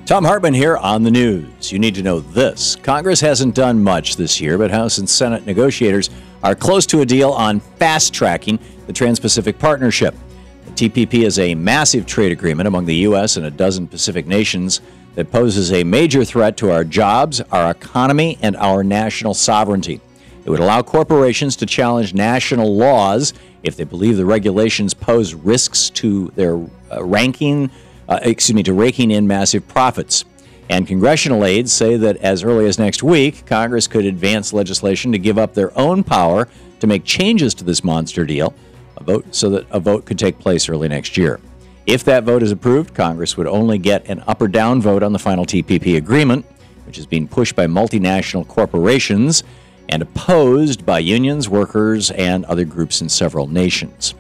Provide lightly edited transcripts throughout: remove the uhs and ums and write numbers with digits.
Thom Hartmann here on the news. You need to know this. Congress hasn't done much this year, but House and Senate negotiators are close to a deal on fast-tracking the TransPacific Partnership. The TPP is a massive trade agreement among the U.S. and a dozen Pacific nations that poses a major threat to our jobs, our economy, and our national sovereignty. It would allow corporations to challenge national laws if they believe the regulations pose risks to their raking in massive profits. And congressional aides say that as early as next week, Congress could advance legislation to give up their own power to make changes to this monster deal, so that a vote could take place early next year. If that vote is approved, Congress would only get an up or down vote on the final TPP agreement, which is being pushed by multinational corporations and opposed by unions, workers, and other groups in several nations.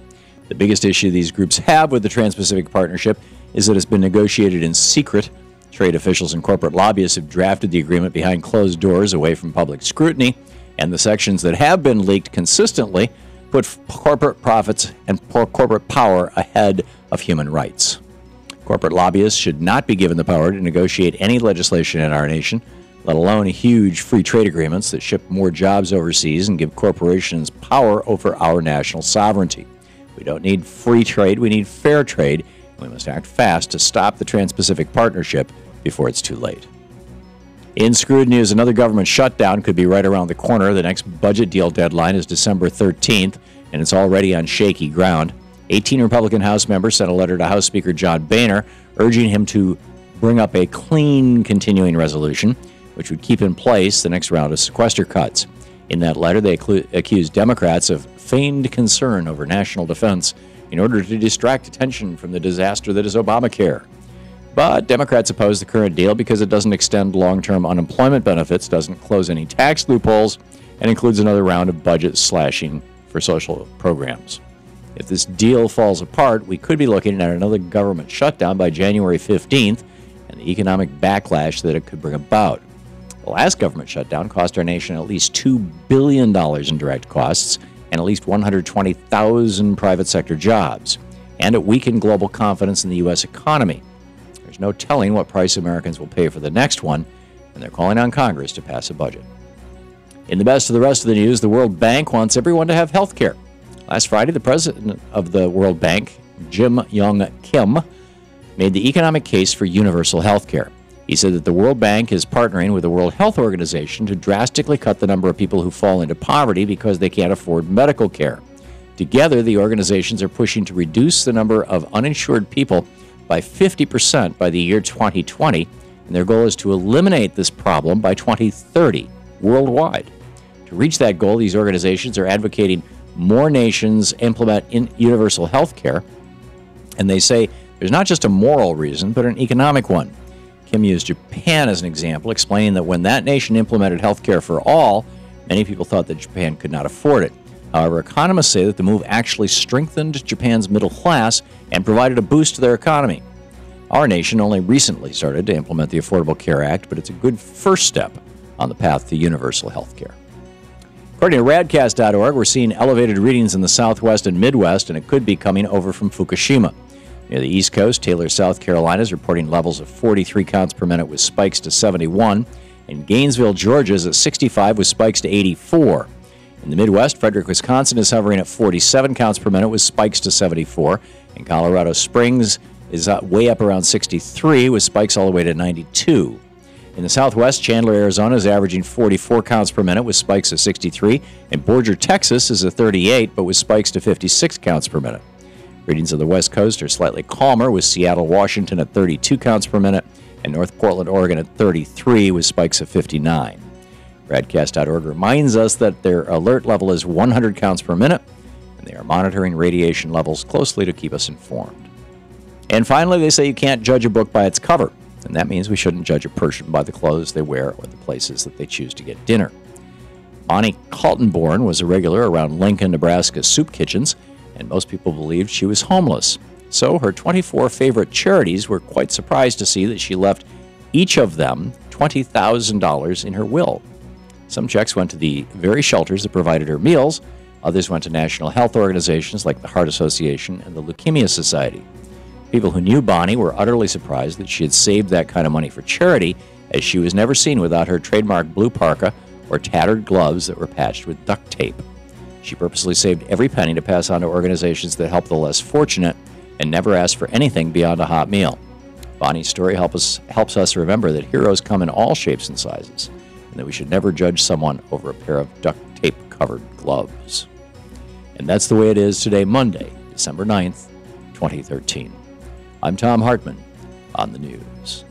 The biggest issue these groups have with the Trans-Pacific Partnership is that it's been negotiated in secret. Trade officials and corporate lobbyists have drafted the agreement behind closed doors away from public scrutiny, and the sections that have been leaked consistently put corporate profits and corporate power ahead of human rights. Corporate lobbyists should not be given the power to negotiate any legislation in our nation, let alone huge free trade agreements that ship more jobs overseas and give corporations power over our national sovereignty. We don't need free trade, we need fair trade. We must act fast to stop the Trans-Pacific Partnership before it's too late. In screwed news, another government shutdown could be right around the corner. The next budget deal deadline is December 13th, and it's already on shaky ground. 18 Republican House members sent a letter to House Speaker John Boehner urging him to bring up a clean continuing resolution, which would keep in place the next round of sequester cuts. In that letter, they accused Democrats of feigned concern over national defense in order to distract attention from the disaster that is Obamacare. But Democrats oppose the current deal because it doesn't extend long-term unemployment benefits, doesn't close any tax loopholes, and includes another round of budget slashing for social programs. If this deal falls apart, we could be looking at another government shutdown by January 15th and the economic backlash that it could bring about. The last government shutdown cost our nation at least $2 billion in direct costs and at least 120,000 private sector jobs. And it weakened global confidence in the U.S. economy. There's no telling what price Americans will pay for the next one, and they're calling on Congress to pass a budget. In the best of the rest of the news, the World Bank wants everyone to have health care. Last Friday, the president of the World Bank, Jim Yong Kim, made the economic case for universal health care. He said that the World Bank is partnering with the World Health Organization to drastically cut the number of people who fall into poverty because they can't afford medical care. Together, the organizations are pushing to reduce the number of uninsured people by 50% by the year 2020, and their goal is to eliminate this problem by 2030 worldwide. To reach that goal, these organizations are advocating more nations implement universal health care, and they say there's not just a moral reason, but an economic one. Kim used Japan as an example, explaining that when that nation implemented health care for all, many people thought that Japan could not afford it. However, economists say that the move actually strengthened Japan's middle class and provided a boost to their economy. Our nation only recently started to implement the Affordable Care Act, but it's a good first step on the path to universal health care. According to radcast.org, we're seeing elevated readings in the Southwest and Midwest, and it could be coming over from Fukushima. Near the East Coast, Taylor, South Carolina is reporting levels of 43 counts per minute with spikes to 71. And Gainesville, Georgia is at 65 with spikes to 84. In the Midwest, Frederick, Wisconsin is hovering at 47 counts per minute with spikes to 74. And Colorado Springs is way up around 63 with spikes all the way to 92. In the Southwest, Chandler, Arizona is averaging 44 counts per minute with spikes to 63. And Borger, Texas is at 38 but with spikes to 56 counts per minute. Readings on the West Coast are slightly calmer, with Seattle, Washington at 32 counts per minute and North Portland, Oregon at 33 with spikes of 59. Radcast.org reminds us that their alert level is 100 counts per minute, and they are monitoring radiation levels closely to keep us informed. And finally, they say you can't judge a book by its cover, and that means we shouldn't judge a person by the clothes they wear or the places that they choose to get dinner. Bonnie Kaltenborn was a regular around Lincoln, Nebraska soup kitchens, and most people believed she was homeless. So her 24 favorite charities were quite surprised to see that she left each of them $20,000 in her will. Some checks went to the very shelters that provided her meals. Others went to national health organizations like the Heart Association and the Leukemia Society. People who knew Bonnie were utterly surprised that she had saved that kind of money for charity, as she was never seen without her trademark blue parka or tattered gloves that were patched with duct tape. She purposely saved every penny to pass on to organizations that help the less fortunate and never asked for anything beyond a hot meal. Bonnie's story helps us remember that heroes come in all shapes and sizes, and that we should never judge someone over a pair of duct tape-covered gloves. And that's the way it is today, Monday, December 9th, 2013. I'm Thom Hartmann on the news.